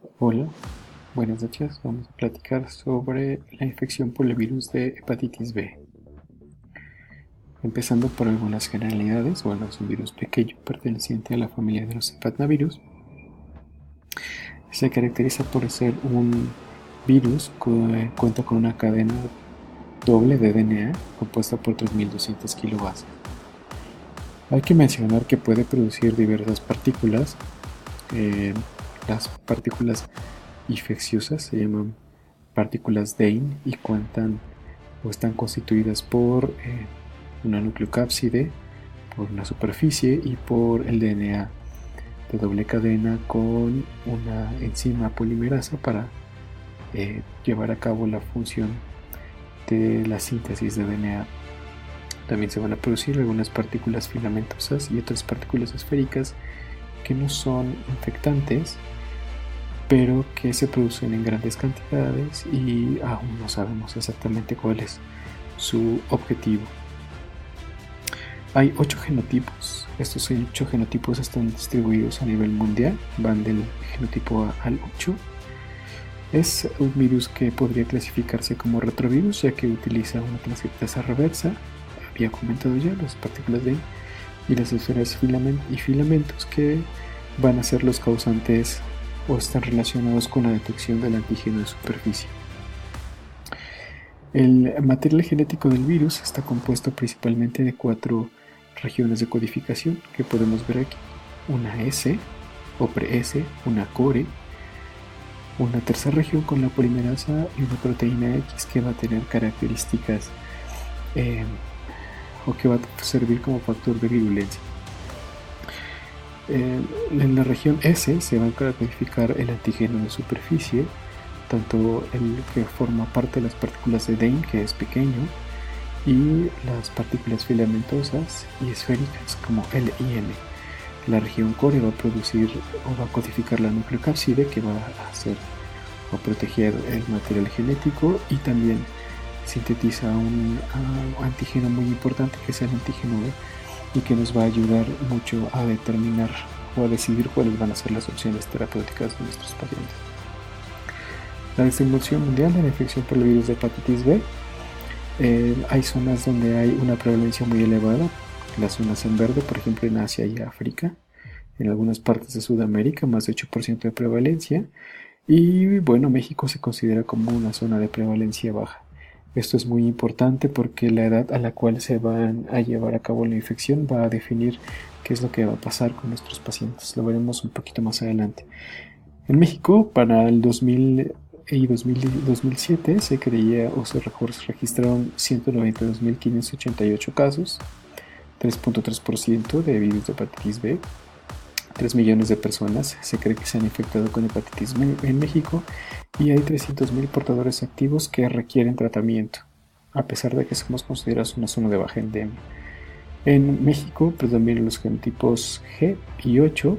Hola, buenas noches. Vamos a platicar sobre la infección por el virus de hepatitis B. Empezando por algunas generalidades. Bueno, es un virus pequeño perteneciente a la familia de los hepatnavirus. Se caracteriza por ser un virus que cuenta con una cadena doble de DNA compuesta por 3200 kilobases. Hay que mencionar que puede producir diversas partículas. Las partículas infecciosas se llaman partículas Dane y cuentan o están constituidas por una nucleocápside, por una superficie y por el DNA de doble cadena con una enzima polimerasa para llevar a cabo la función de la síntesis de DNA. También se van a producir algunas partículas filamentosas y otras partículas esféricas que no son infectantes, pero que se producen en grandes cantidades y aún no sabemos exactamente cuál es su objetivo. Hay 8 genotipos. Estos 8 genotipos están distribuidos a nivel mundial, van del genotipo A al 8. Es un virus que podría clasificarse como retrovirus, ya que utiliza una transcriptasa reversa, había comentado ya, las partículas de y las esferas y filamentos que van a ser los causantes o están relacionados con la detección del antígeno de superficie. El material genético del virus está compuesto principalmente de 4 regiones de codificación que podemos ver aquí: una S o pre-S, una core, una tercera región con la polimerasa y una proteína X que va a tener características o que va a servir como factor de virulencia. En la región S se va a codificar el antígeno de superficie, tanto el que forma parte de las partículas de Dane, que es pequeño, y las partículas filamentosas y esféricas como L y M. La región core va a producir o va a codificar la nucleocápside, que va a hacer o proteger el material genético, y también sintetiza un antígeno muy importante, que es el antígeno B, y que nos va a ayudar mucho a determinar o a decidir cuáles van a ser las opciones terapéuticas de nuestros pacientes. La distribución mundial de la infección por el virus de hepatitis B. Hay zonas donde hay una prevalencia muy elevada, las zonas en verde, por ejemplo en Asia y África, en algunas partes de Sudamérica más de 8% de prevalencia, y bueno, México se considera como una zona de prevalencia baja. Esto es muy importante porque la edad a la cual se van a llevar a cabo la infección va a definir qué es lo que va a pasar con nuestros pacientes. Lo veremos un poquito más adelante. En México, para el 2000 y 2007 se creía o se registraron 192.588 casos, 3.3% de virus de hepatitis B. 3 millones de personas se cree que se han infectado con hepatitis B en México, y hay 300.000 portadores activos que requieren tratamiento, a pesar de que somos considerados una zona de baja endemia. En México predominan los genotipos G y 8,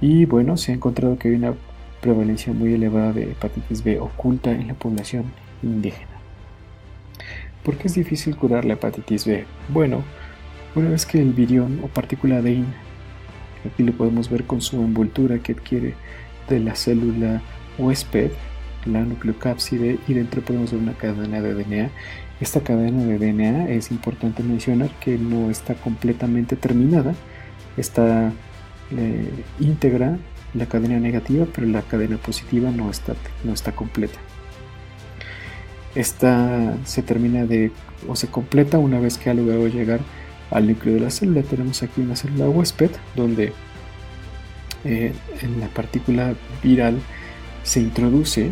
y bueno, se ha encontrado que hay una prevalencia muy elevada de hepatitis B oculta en la población indígena. ¿Por qué es difícil curar la hepatitis B? Bueno, una vez que el virión o partícula Dane, aquí lo podemos ver con su envoltura que adquiere de la célula huésped, la nucleocápside, y dentro podemos ver una cadena de DNA. Esta cadena de DNA es importante mencionar que no está completamente terminada, está íntegra la cadena negativa, pero la cadena positiva no está completa. Esta se termina o se completa una vez que ha logrado llegar al núcleo de la célula. Tenemos aquí una célula huésped donde en la partícula viral se introduce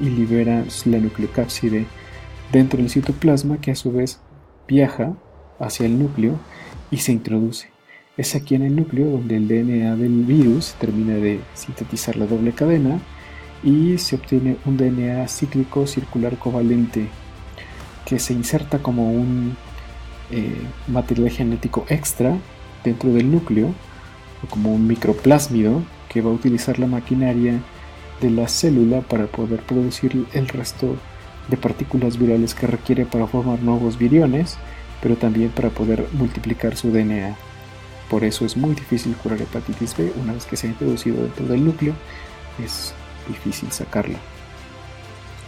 y libera la nucleocápside dentro del citoplasma, que a su vez viaja hacia el núcleo y se introduce. Es aquí en el núcleo donde el DNA del virus termina de sintetizar la doble cadena y se obtiene un DNA cíclico circular covalente que se inserta como un material genético extra dentro del núcleo, o como un microplásmido que va a utilizar la maquinaria de la célula para poder producir el resto de partículas virales que requiere para formar nuevos viriones, pero también para poder multiplicar su DNA. Por eso es muy difícil curar hepatitis B una vez que se ha introducido dentro del núcleo. Es difícil sacarla.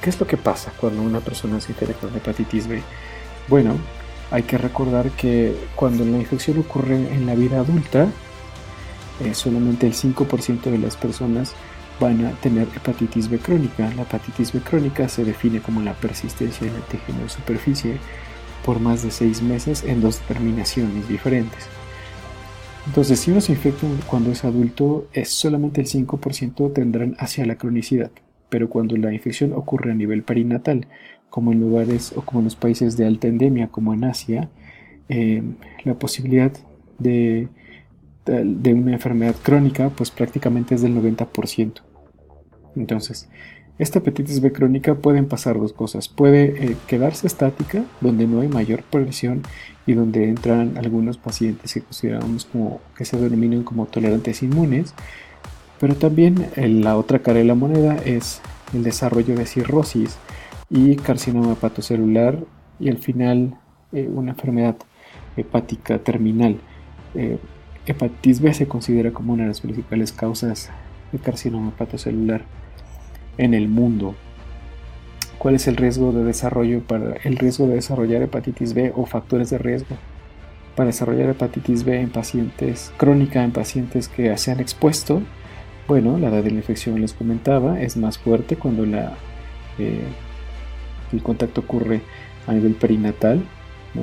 ¿Qué es lo que pasa cuando una persona se infecta con hepatitis B? Bueno, hay que recordar que cuando la infección ocurre en la vida adulta, solamente el 5% de las personas van a tener hepatitis B crónica. La hepatitis B crónica se define como la persistencia del antígeno de superficie por más de 6 meses en 2 terminaciones diferentes. Entonces, si uno se infecta cuando es adulto, solamente el 5% tendrán hacia la cronicidad. Pero cuando la infección ocurre a nivel perinatal, como en lugares o como en los países de alta endemia, como en Asia, la posibilidad de una enfermedad crónica, pues prácticamente es del 90%. Entonces, esta hepatitis B crónica pueden pasar dos cosas. Puede quedarse estática, donde no hay mayor progresión y donde entran algunos pacientes que consideramos como que se denominan como tolerantes inmunes. Pero también la otra cara de la moneda es el desarrollo de cirrosis y carcinoma hepatocelular y al final una enfermedad hepática terminal. Hepatitis B se considera como una de las principales causas de carcinoma hepatocelular en el mundo. ¿Cuál es el riesgo de desarrollar hepatitis B o factores de riesgo para desarrollar hepatitis B en pacientes crónica, en pacientes que se han expuesto? Bueno, la edad de la infección, les comentaba, es más fuerte cuando el contacto ocurre a nivel perinatal, ¿no?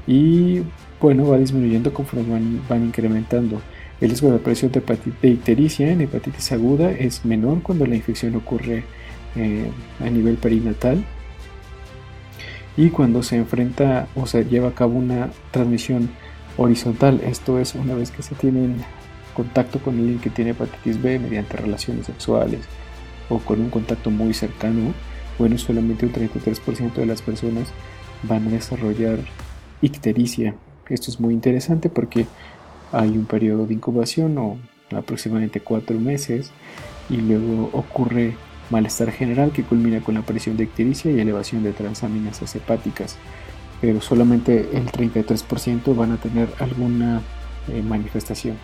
Y bueno, va disminuyendo conforme van incrementando. El riesgo de aparición de ictericia en hepatitis aguda es menor cuando la infección ocurre a nivel perinatal y cuando se enfrenta o se lleva a cabo una transmisión horizontal. Esto es una vez que se tienen contacto con alguien que tiene hepatitis B mediante relaciones sexuales o con un contacto muy cercano. Bueno, solamente un 33% de las personas van a desarrollar ictericia. Esto es muy interesante porque hay un periodo de incubación o aproximadamente 4 meses y luego ocurre malestar general que culmina con la aparición de ictericia y elevación de transaminasas hepáticas, pero solamente el 33% van a tener alguna manifestación.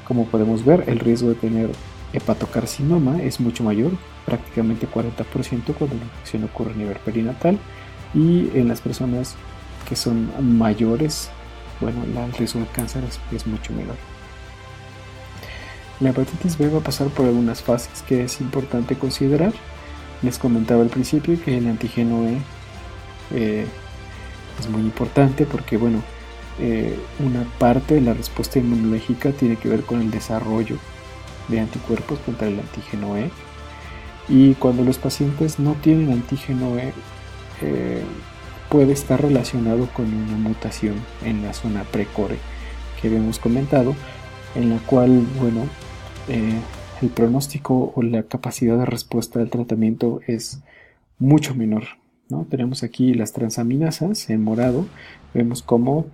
Como podemos ver, el riesgo de tener hepatocarcinoma es mucho mayor, prácticamente 40% cuando la infección ocurre a nivel perinatal, y en las personas que son mayores, bueno, el riesgo de cáncer es mucho menor. La hepatitis B va a pasar por algunas fases que es importante considerar. Les comentaba al principio que el antígeno E es muy importante porque, bueno, una parte de la respuesta inmunológica tiene que ver con el desarrollo de anticuerpos contra el antígeno E, y cuando los pacientes no tienen antígeno E, puede estar relacionado con una mutación en la zona precore que habíamos comentado, en la cual, bueno, el pronóstico o la capacidad de respuesta al tratamiento es mucho menor, ¿no? Tenemos aquí las transaminasas en morado, vemos cómo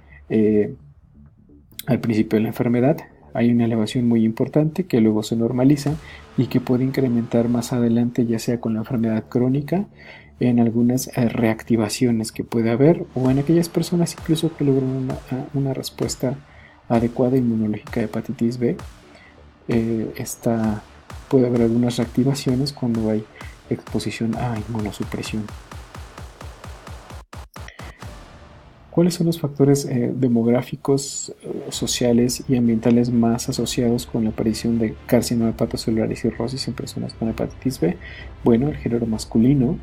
al principio de la enfermedad hay una elevación muy importante que luego se normaliza y que puede incrementar más adelante, ya sea con la enfermedad crónica, en algunas reactivaciones que puede haber o en aquellas personas incluso que logran una respuesta adecuada inmunológica de hepatitis B. Puede haber algunas reactivaciones cuando hay exposición a inmunosupresión. ¿Cuáles son los factores demográficos, sociales y ambientales más asociados con la aparición de carcinoma hepatocelular y cirrosis en personas con hepatitis B? Bueno, el género masculino,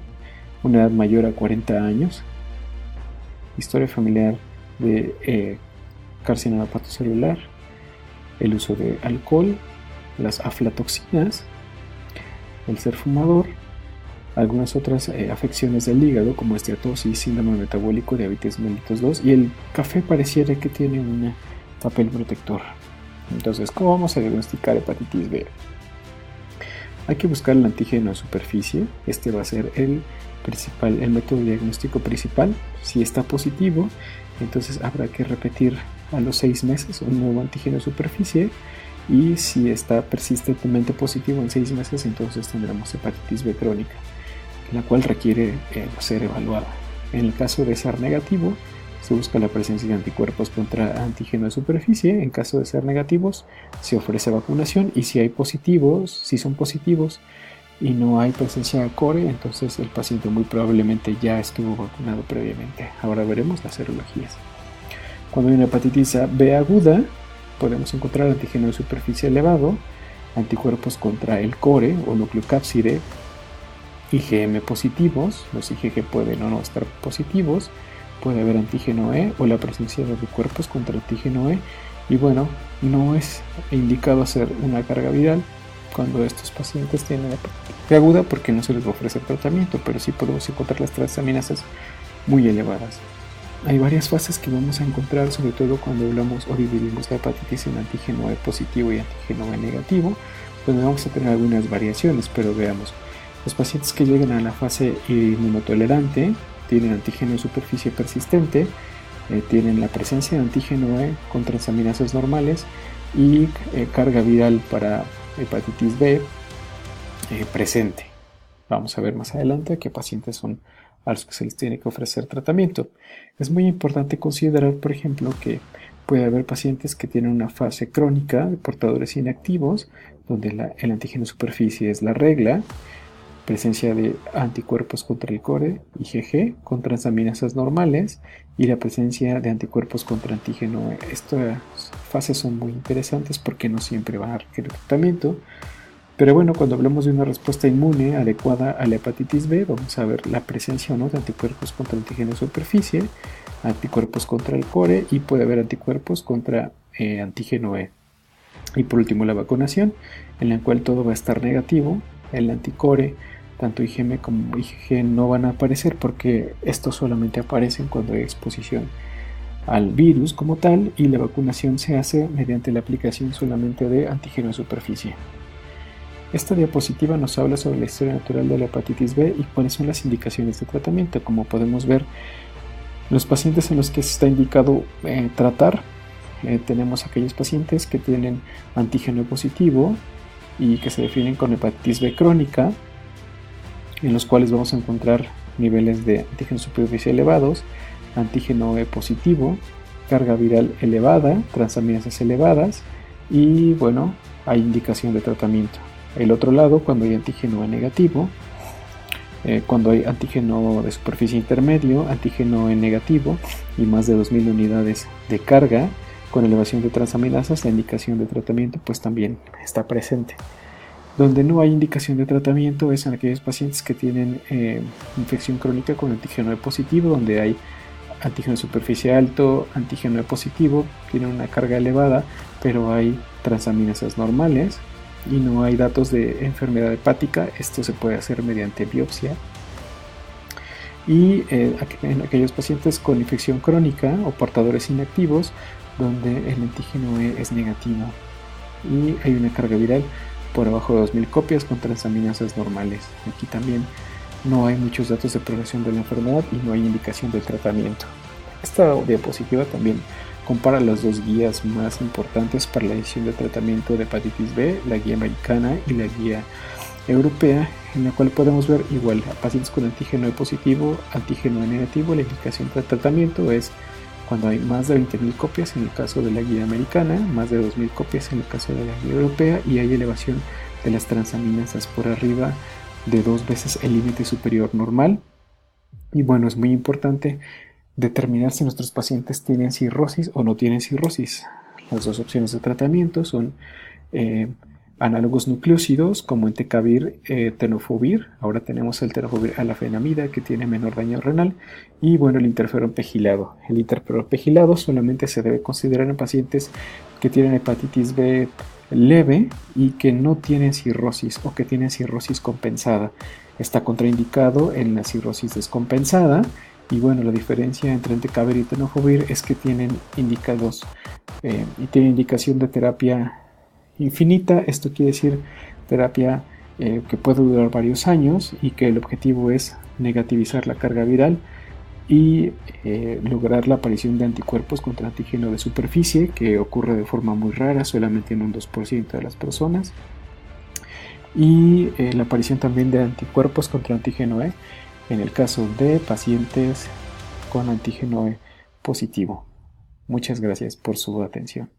una edad mayor a 40 años, historia familiar de carcinoma hepatocelular, el uso de alcohol, las aflatoxinas, el ser fumador, algunas otras afecciones del hígado como esteatosis, síndrome metabólico, diabetes mellitus 2, y el café pareciera que tiene un papel protector. Entonces, ¿cómo vamos a diagnosticar hepatitis B? Hay que buscar el antígeno de superficie. Este va a ser el método de diagnóstico principal. Si está positivo, entonces habrá que repetir a los 6 meses un nuevo antígeno de superficie, y si está persistentemente positivo en 6 meses, entonces tendremos hepatitis B crónica, la cual requiere ser evaluada. En el caso de ser negativo, se busca la presencia de anticuerpos contra antígeno de superficie. En caso de ser negativos, se ofrece vacunación, y si son positivos, y no hay presencia de core, entonces el paciente muy probablemente ya estuvo vacunado previamente. Ahora veremos las serologías. Cuando hay una hepatitis B aguda, podemos encontrar antígeno de superficie elevado, anticuerpos contra el core o nucleocápside, IgM positivos, los IgG pueden o no estar positivos, puede haber antígeno E o la presencia de anticuerpos contra antígeno E, y bueno, no es indicado hacer una carga viral cuando estos pacientes tienen hepatitis aguda porque no se les va a ofrecer tratamiento, pero sí podemos encontrar las transaminasas muy elevadas. Hay varias fases que vamos a encontrar, sobre todo cuando hablamos o dividimos la hepatitis en antígeno E positivo y antígeno E negativo, donde vamos a tener algunas variaciones, pero veamos. Los pacientes que llegan a la fase inmunotolerante tienen antígeno de superficie persistente, tienen la presencia de antígeno E con transaminasas normales y carga viral para hepatitis B presente. Vamos a ver más adelante qué pacientes son a los que se les tiene que ofrecer tratamiento. Es muy importante considerar, por ejemplo, que puede haber pacientes que tienen una fase crónica de portadores inactivos, donde el antígeno de superficie es la regla, presencia de anticuerpos contra el core, IgG, con transaminasas normales y la presencia de anticuerpos contra antígeno E. Estas fases son muy interesantes porque no siempre van a requerir tratamiento. Pero bueno, cuando hablamos de una respuesta inmune adecuada a la hepatitis B, vamos a ver la presencia o no de anticuerpos contra antígeno de superficie, anticuerpos contra el core y puede haber anticuerpos contra antígeno E. Y por último la vacunación, en la cual todo va a estar negativo. El anticore, tanto IgM como IgG no van a aparecer porque estos solamente aparecen cuando hay exposición al virus como tal, y la vacunación se hace mediante la aplicación solamente de antígeno de superficie. Esta diapositiva nos habla sobre la historia natural de la hepatitis B y cuáles son las indicaciones de tratamiento. Como podemos ver, los pacientes en los que se está indicado tratar, tenemos aquellos pacientes que tienen antígeno positivo y que se definen con hepatitis B crónica, en los cuales vamos a encontrar niveles de antígeno de superficie elevados, antígeno E positivo, carga viral elevada, transaminasas elevadas y bueno, hay indicación de tratamiento. El otro lado, cuando hay antígeno E negativo, cuando hay antígeno de superficie intermedio, antígeno E negativo y más de 2000 unidades de carga con elevación de transaminasas, la indicación de tratamiento pues también está presente. Donde no hay indicación de tratamiento es en aquellos pacientes que tienen infección crónica con antígeno E positivo, donde hay antígeno de superficie alto, antígeno E positivo, tienen una carga elevada, pero hay transaminasas normales y no hay datos de enfermedad hepática. Esto se puede hacer mediante biopsia. Y en aquellos pacientes con infección crónica o portadores inactivos, donde el antígeno E es negativo y hay una carga viral por abajo de 2000 copias con transaminasas normales. Aquí también no hay muchos datos de progresión de la enfermedad y no hay indicación del tratamiento. Esta diapositiva también compara las dos guías más importantes para la decisión de tratamiento de hepatitis B, la guía americana y la guía europea, en la cual podemos ver igual a pacientes con antígeno E positivo, antígeno E negativo. La indicación de tratamiento es cuando hay más de 20.000 copias en el caso de la guía americana, más de 2.000 copias en el caso de la guía europea, y hay elevación de las transaminasas por arriba de 2 veces el límite superior normal. Y bueno, es muy importante determinar si nuestros pacientes tienen cirrosis o no tienen cirrosis. Las dos opciones de tratamiento son análogos nucleócidos como entecavir, tenofovir. Ahora tenemos el tenofovir alafenamida, que tiene menor daño renal, y bueno, el interferón pegilado. El interferón pegilado solamente se debe considerar en pacientes que tienen hepatitis B leve y que no tienen cirrosis o que tienen cirrosis compensada. Está contraindicado en la cirrosis descompensada. Y bueno, la diferencia entre entecavir y tenofovir es que tienen indicados y tienen indicación de terapia infinita. Esto quiere decir terapia que puede durar varios años y que el objetivo es negativizar la carga viral y lograr la aparición de anticuerpos contra antígeno de superficie, que ocurre de forma muy rara, solamente en un 2% de las personas, y la aparición también de anticuerpos contra antígeno E en el caso de pacientes con antígeno E positivo. Muchas gracias por su atención.